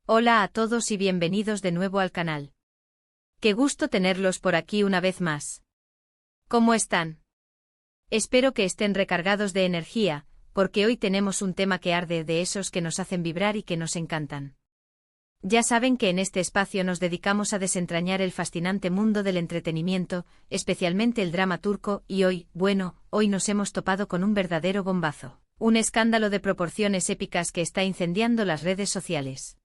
Hola a todos y bienvenidos de nuevo al canal. Qué gusto tenerlos por aquí una vez más. ¿Cómo están? Espero que estén recargados de energía, porque hoy tenemos un tema que arde, de esos que nos hacen vibrar y que nos encantan. Ya saben que en este espacio nos dedicamos a desentrañar el fascinante mundo del entretenimiento, especialmente el drama turco, y hoy nos hemos topado con un verdadero bombazo, un escándalo de proporciones épicas que está incendiando las redes sociales.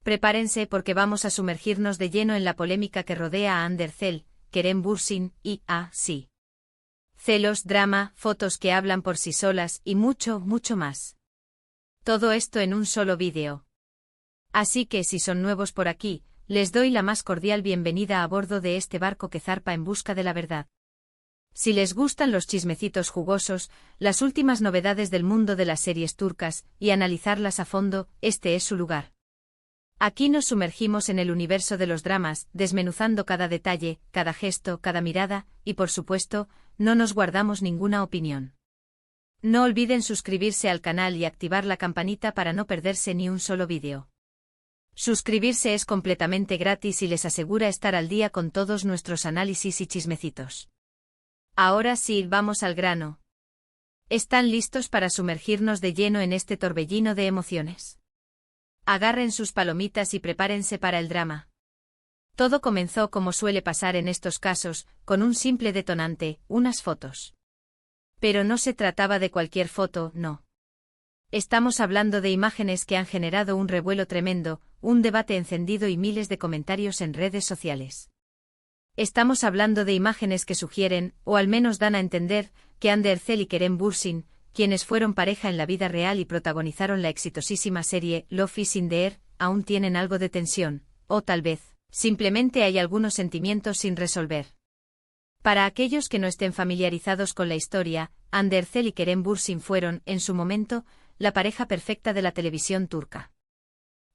Prepárense porque vamos a sumergirnos de lleno en la polémica que rodea a Hande Erçel, Kerem Bürsin y sí. Celos, drama, fotos que hablan por sí solas y mucho más. Todo esto en un solo vídeo. Así que si son nuevos por aquí, les doy la más cordial bienvenida a bordo de este barco que zarpa en busca de la verdad. Si les gustan los chismecitos jugosos, las últimas novedades del mundo de las series turcas y analizarlas a fondo, este es su lugar. Aquí nos sumergimos en el universo de los dramas, desmenuzando cada detalle, cada gesto, cada mirada, y por supuesto, no nos guardamos ninguna opinión. No olviden suscribirse al canal y activar la campanita para no perderse ni un solo vídeo. Suscribirse es completamente gratis y les asegura estar al día con todos nuestros análisis y chismecitos. Ahora sí, vamos al grano. ¿Están listos para sumergirnos de lleno en este torbellino de emociones? Agarren sus palomitas y prepárense para el drama. Todo comenzó como suele pasar en estos casos, con un simple detonante, unas fotos. Pero no se trataba de cualquier foto, no. Estamos hablando de imágenes que han generado un revuelo tremendo, un debate encendido y miles de comentarios en redes sociales. Estamos hablando de imágenes que sugieren, o al menos dan a entender, que Hande Erçel y Kerem Bürsin, quienes fueron pareja en la vida real y protagonizaron la exitosísima serie Love is in the Air, aún tienen algo de tensión, o tal vez, simplemente hay algunos sentimientos sin resolver. Para aquellos que no estén familiarizados con la historia, Hande Erçel y Kerem Bürsin fueron, en su momento, la pareja perfecta de la televisión turca.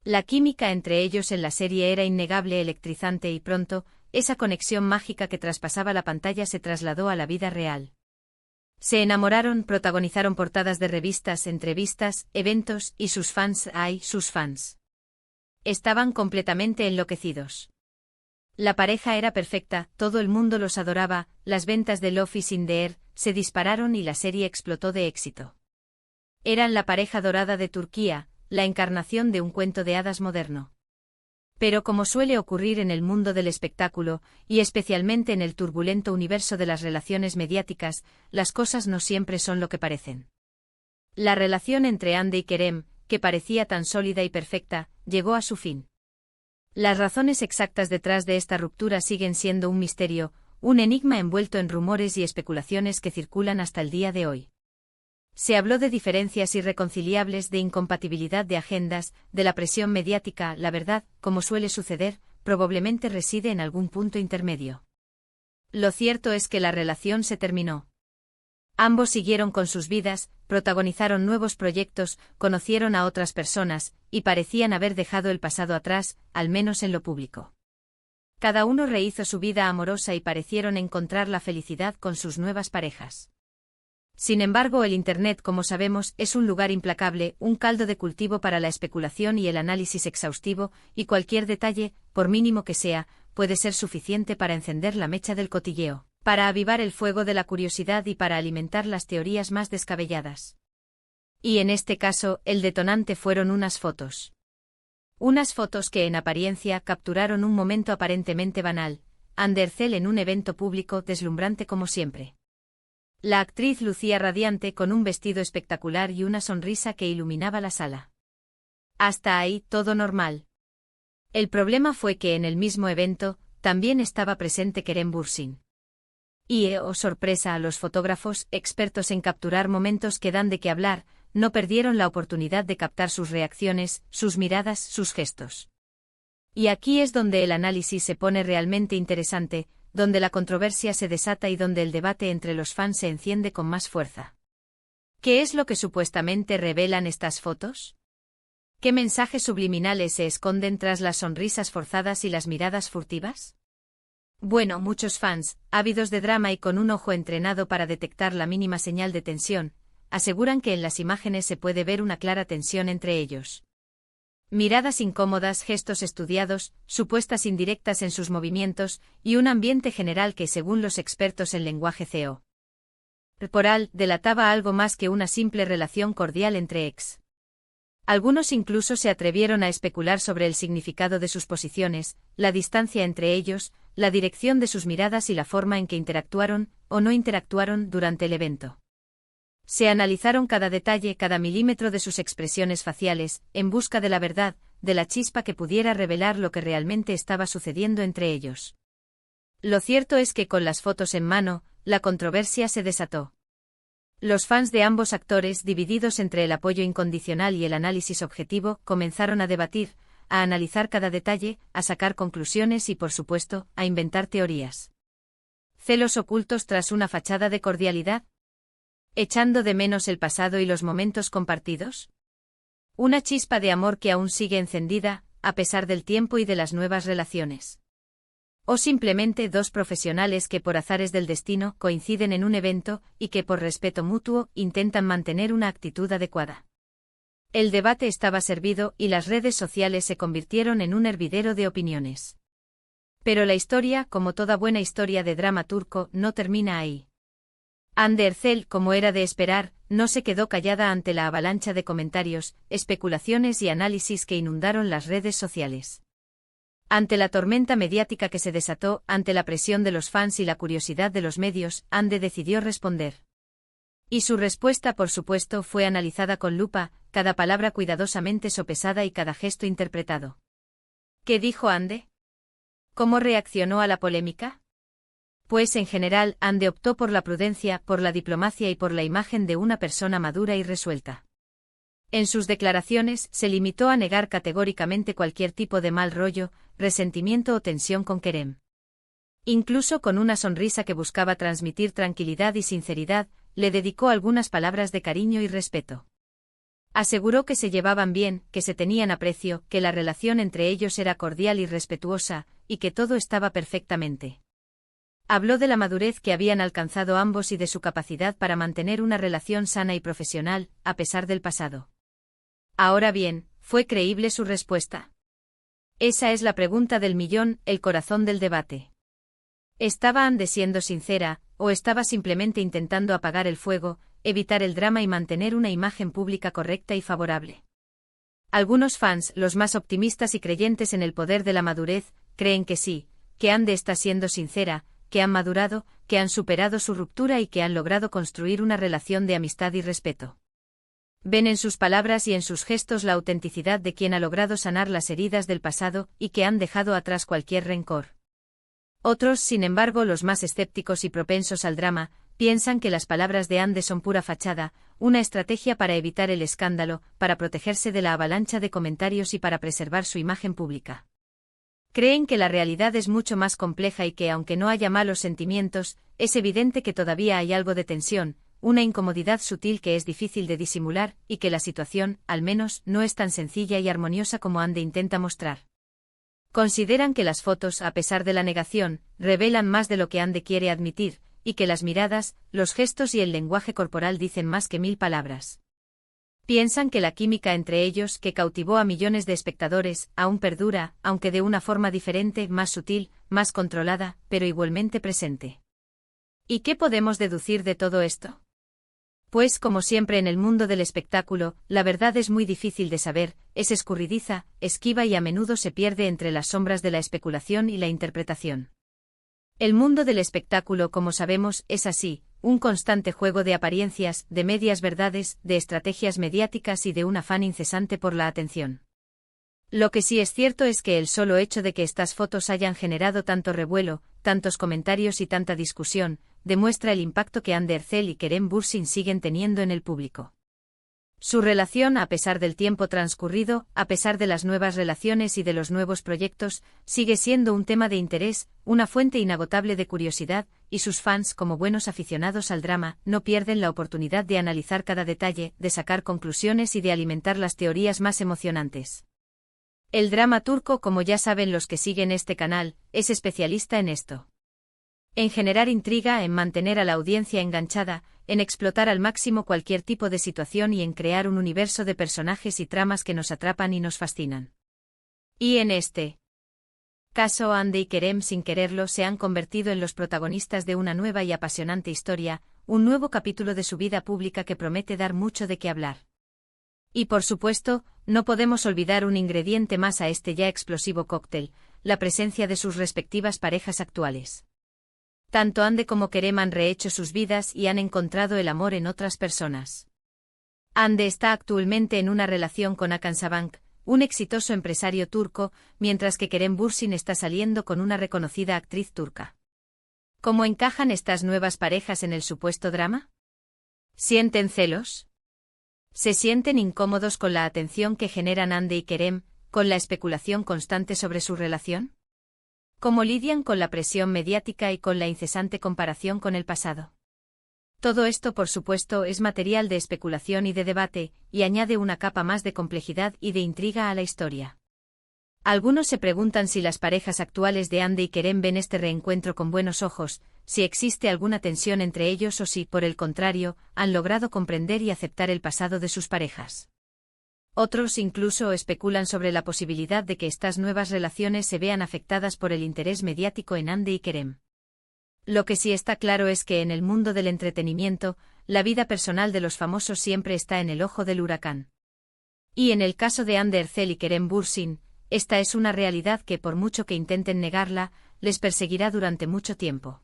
La química entre ellos en la serie era innegable, electrizante y pronto, esa conexión mágica que traspasaba la pantalla se trasladó a la vida real. Se enamoraron, protagonizaron portadas de revistas, entrevistas, eventos, y sus fans, estaban completamente enloquecidos. La pareja era perfecta, todo el mundo los adoraba, las ventas de Love is in the Air se dispararon y la serie explotó de éxito. Eran la pareja dorada de Turquía, la encarnación de un cuento de hadas moderno. Pero como suele ocurrir en el mundo del espectáculo, y especialmente en el turbulento universo de las relaciones mediáticas, las cosas no siempre son lo que parecen. La relación entre Hande y Kerem, que parecía tan sólida y perfecta, llegó a su fin. Las razones exactas detrás de esta ruptura siguen siendo un misterio, un enigma envuelto en rumores y especulaciones que circulan hasta el día de hoy. Se habló de diferencias irreconciliables, de incompatibilidad de agendas, de la presión mediática. La verdad, como suele suceder, probablemente reside en algún punto intermedio. Lo cierto es que la relación se terminó. Ambos siguieron con sus vidas, protagonizaron nuevos proyectos, conocieron a otras personas, y parecían haber dejado el pasado atrás, al menos en lo público. Cada uno rehizo su vida amorosa y parecieron encontrar la felicidad con sus nuevas parejas. Sin embargo, el Internet, como sabemos, es un lugar implacable, un caldo de cultivo para la especulación y el análisis exhaustivo, y cualquier detalle, por mínimo que sea, puede ser suficiente para encender la mecha del cotilleo, para avivar el fuego de la curiosidad y para alimentar las teorías más descabelladas. Y en este caso, el detonante fueron unas fotos. Unas fotos que en apariencia capturaron un momento aparentemente banal, Hande Erçel en un evento público deslumbrante como siempre. La actriz lucía radiante con un vestido espectacular y una sonrisa que iluminaba la sala. Hasta ahí, todo normal. El problema fue que en el mismo evento, también estaba presente Kerem Bürsin. Y, oh sorpresa, a los fotógrafos, expertos en capturar momentos que dan de qué hablar, no perdieron la oportunidad de captar sus reacciones, sus miradas, sus gestos. Y aquí es donde el análisis se pone realmente interesante, donde la controversia se desata y donde el debate entre los fans se enciende con más fuerza. ¿Qué es lo que supuestamente revelan estas fotos? ¿Qué mensajes subliminales se esconden tras las sonrisas forzadas y las miradas furtivas? Bueno, muchos fans, ávidos de drama y con un ojo entrenado para detectar la mínima señal de tensión, aseguran que en las imágenes se puede ver una clara tensión entre ellos. Miradas incómodas, gestos estudiados, supuestas indirectas en sus movimientos, y un ambiente general que, según los expertos en lenguaje corporal, delataba algo más que una simple relación cordial entre ex. Algunos incluso se atrevieron a especular sobre el significado de sus posiciones, la distancia entre ellos, la dirección de sus miradas y la forma en que interactuaron, o no interactuaron, durante el evento. Se analizaron cada detalle, cada milímetro de sus expresiones faciales, en busca de la verdad, de la chispa que pudiera revelar lo que realmente estaba sucediendo entre ellos. Lo cierto es que con las fotos en mano, la controversia se desató. Los fans de ambos actores, divididos entre el apoyo incondicional y el análisis objetivo, comenzaron a debatir, a analizar cada detalle, a sacar conclusiones y, por supuesto, a inventar teorías. ¿Celos ocultos tras una fachada de cordialidad? ¿Echando de menos el pasado y los momentos compartidos? ¿Una chispa de amor que aún sigue encendida, a pesar del tiempo y de las nuevas relaciones? ¿O simplemente dos profesionales que por azares del destino coinciden en un evento y que por respeto mutuo intentan mantener una actitud adecuada? El debate estaba servido y las redes sociales se convirtieron en un hervidero de opiniones. Pero la historia, como toda buena historia de drama turco, no termina ahí. Hande Erçel, como era de esperar, no se quedó callada ante la avalancha de comentarios, especulaciones y análisis que inundaron las redes sociales. Ante la tormenta mediática que se desató, ante la presión de los fans y la curiosidad de los medios, Hande decidió responder. Y su respuesta, por supuesto, fue analizada con lupa, cada palabra cuidadosamente sopesada y cada gesto interpretado. ¿Qué dijo Hande? ¿Cómo reaccionó a la polémica? Pues en general, Hande optó por la prudencia, por la diplomacia y por la imagen de una persona madura y resuelta. En sus declaraciones, se limitó a negar categóricamente cualquier tipo de mal rollo, resentimiento o tensión con Kerem. Incluso con una sonrisa que buscaba transmitir tranquilidad y sinceridad, le dedicó algunas palabras de cariño y respeto. Aseguró que se llevaban bien, que se tenían aprecio, que la relación entre ellos era cordial y respetuosa, y que todo estaba perfectamente. Habló de la madurez que habían alcanzado ambos y de su capacidad para mantener una relación sana y profesional, a pesar del pasado. Ahora bien, ¿fue creíble su respuesta? Esa es la pregunta del millón, el corazón del debate. ¿Estaba Hande siendo sincera, o estaba simplemente intentando apagar el fuego, evitar el drama y mantener una imagen pública correcta y favorable? Algunos fans, los más optimistas y creyentes en el poder de la madurez, creen que sí, que Hande está siendo sincera, que han madurado, que han superado su ruptura y que han logrado construir una relación de amistad y respeto. Ven en sus palabras y en sus gestos la autenticidad de quien ha logrado sanar las heridas del pasado y que han dejado atrás cualquier rencor. Otros, sin embargo, los más escépticos y propensos al drama, piensan que las palabras de Hande son pura fachada, una estrategia para evitar el escándalo, para protegerse de la avalancha de comentarios y para preservar su imagen pública. Creen que la realidad es mucho más compleja y que, aunque no haya malos sentimientos, es evidente que todavía hay algo de tensión, una incomodidad sutil que es difícil de disimular, y que la situación, al menos, no es tan sencilla y armoniosa como Hande intenta mostrar. Consideran que las fotos, a pesar de la negación, revelan más de lo que Hande quiere admitir, y que las miradas, los gestos y el lenguaje corporal dicen más que 1000 palabras. Piensan que la química entre ellos, que cautivó a millones de espectadores, aún perdura, aunque de una forma diferente, más sutil, más controlada, pero igualmente presente. ¿Y qué podemos deducir de todo esto? Pues, como siempre en el mundo del espectáculo, la verdad es muy difícil de saber, es escurridiza, esquiva y a menudo se pierde entre las sombras de la especulación y la interpretación. El mundo del espectáculo, como sabemos, es así, un constante juego de apariencias, de medias verdades, de estrategias mediáticas y de un afán incesante por la atención. Lo que sí es cierto es que el solo hecho de que estas fotos hayan generado tanto revuelo, tantos comentarios y tanta discusión, demuestra el impacto que Hande Erçel y Kerem Bürsin siguen teniendo en el público. Su relación, a pesar del tiempo transcurrido, a pesar de las nuevas relaciones y de los nuevos proyectos, sigue siendo un tema de interés, una fuente inagotable de curiosidad, y sus fans, como buenos aficionados al drama, no pierden la oportunidad de analizar cada detalle, de sacar conclusiones y de alimentar las teorías más emocionantes. El drama turco, como ya saben los que siguen este canal, es especialista en esto. En generar intriga, en mantener a la audiencia enganchada, en explotar al máximo cualquier tipo de situación y en crear un universo de personajes y tramas que nos atrapan y nos fascinan. Y en este caso, Hande y Kerem, sin quererlo, se han convertido en los protagonistas de una nueva y apasionante historia, un nuevo capítulo de su vida pública que promete dar mucho de qué hablar. Y por supuesto, no podemos olvidar un ingrediente más a este ya explosivo cóctel, la presencia de sus respectivas parejas actuales. Tanto Hande como Kerem han rehecho sus vidas y han encontrado el amor en otras personas. Hande está actualmente en una relación con Hakan Sabank, un exitoso empresario turco, mientras que Kerem Bürsin está saliendo con una reconocida actriz turca. ¿Cómo encajan estas nuevas parejas en el supuesto drama? ¿Sienten celos? ¿Se sienten incómodos con la atención que generan Hande y Kerem, con la especulación constante sobre su relación? ¿Cómo lidian con la presión mediática y con la incesante comparación con el pasado? Todo esto, por supuesto, es material de especulación y de debate, y añade una capa más de complejidad y de intriga a la historia. Algunos se preguntan si las parejas actuales de Hande y Kerem ven este reencuentro con buenos ojos, si existe alguna tensión entre ellos o si, por el contrario, han logrado comprender y aceptar el pasado de sus parejas. Otros incluso especulan sobre la posibilidad de que estas nuevas relaciones se vean afectadas por el interés mediático en Hande y Kerem. Lo que sí está claro es que en el mundo del entretenimiento, la vida personal de los famosos siempre está en el ojo del huracán. Y en el caso de Hande Erçel y Kerem Bürsin, esta es una realidad que, por mucho que intenten negarla, les perseguirá durante mucho tiempo.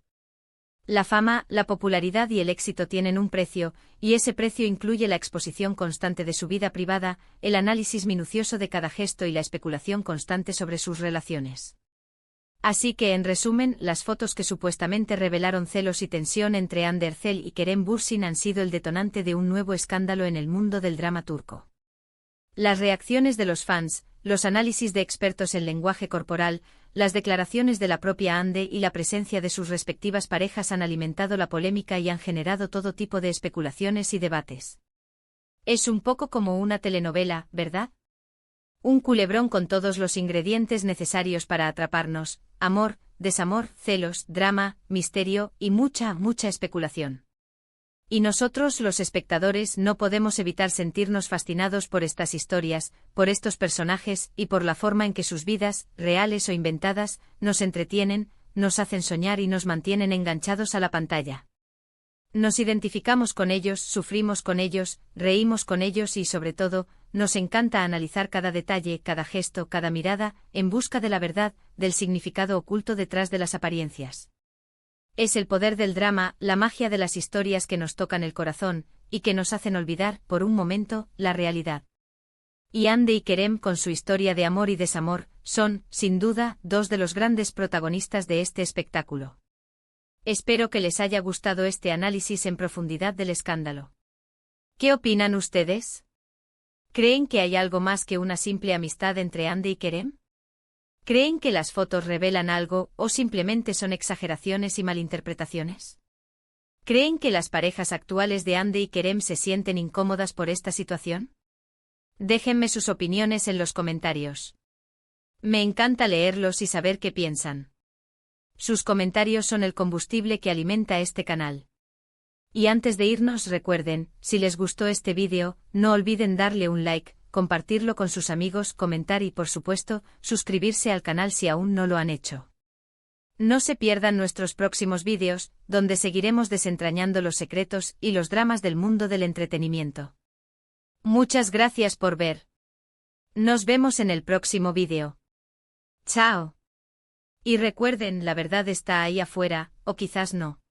La fama, la popularidad y el éxito tienen un precio, y ese precio incluye la exposición constante de su vida privada, el análisis minucioso de cada gesto y la especulación constante sobre sus relaciones. Así que, en resumen, las fotos que supuestamente revelaron celos y tensión entre Hande Erçel y Kerem Bürsin han sido el detonante de un nuevo escándalo en el mundo del drama turco. Las reacciones de los fans, los análisis de expertos en lenguaje corporal, las declaraciones de la propia Hande y la presencia de sus respectivas parejas han alimentado la polémica y han generado todo tipo de especulaciones y debates. Es un poco como una telenovela, ¿verdad? Un culebrón con todos los ingredientes necesarios para atraparnos: amor, desamor, celos, drama, misterio y mucha especulación. Y nosotros, los espectadores, no podemos evitar sentirnos fascinados por estas historias, por estos personajes y por la forma en que sus vidas, reales o inventadas, nos entretienen, nos hacen soñar y nos mantienen enganchados a la pantalla. Nos identificamos con ellos, sufrimos con ellos, reímos con ellos y, sobre todo, nos encanta analizar cada detalle, cada gesto, cada mirada, en busca de la verdad, del significado oculto detrás de las apariencias. Es el poder del drama, la magia de las historias que nos tocan el corazón, y que nos hacen olvidar, por un momento, la realidad. Y Hande y Kerem, con su historia de amor y desamor, son, sin duda, dos de los grandes protagonistas de este espectáculo. Espero que les haya gustado este análisis en profundidad del escándalo. ¿Qué opinan ustedes? ¿Creen que hay algo más que una simple amistad entre Hande y Kerem? ¿Creen que las fotos revelan algo o simplemente son exageraciones y malinterpretaciones? ¿Creen que las parejas actuales de Hande y Kerem se sienten incómodas por esta situación? Déjenme sus opiniones en los comentarios. Me encanta leerlos y saber qué piensan. Sus comentarios son el combustible que alimenta este canal. Y antes de irnos, recuerden, si les gustó este vídeo, no olviden darle un like, compartirlo con sus amigos, comentar y, por supuesto, suscribirse al canal si aún no lo han hecho. No se pierdan nuestros próximos vídeos, donde seguiremos desentrañando los secretos y los dramas del mundo del entretenimiento. Muchas gracias por ver. Nos vemos en el próximo vídeo. Chao. Y recuerden, la verdad está ahí afuera, o quizás no.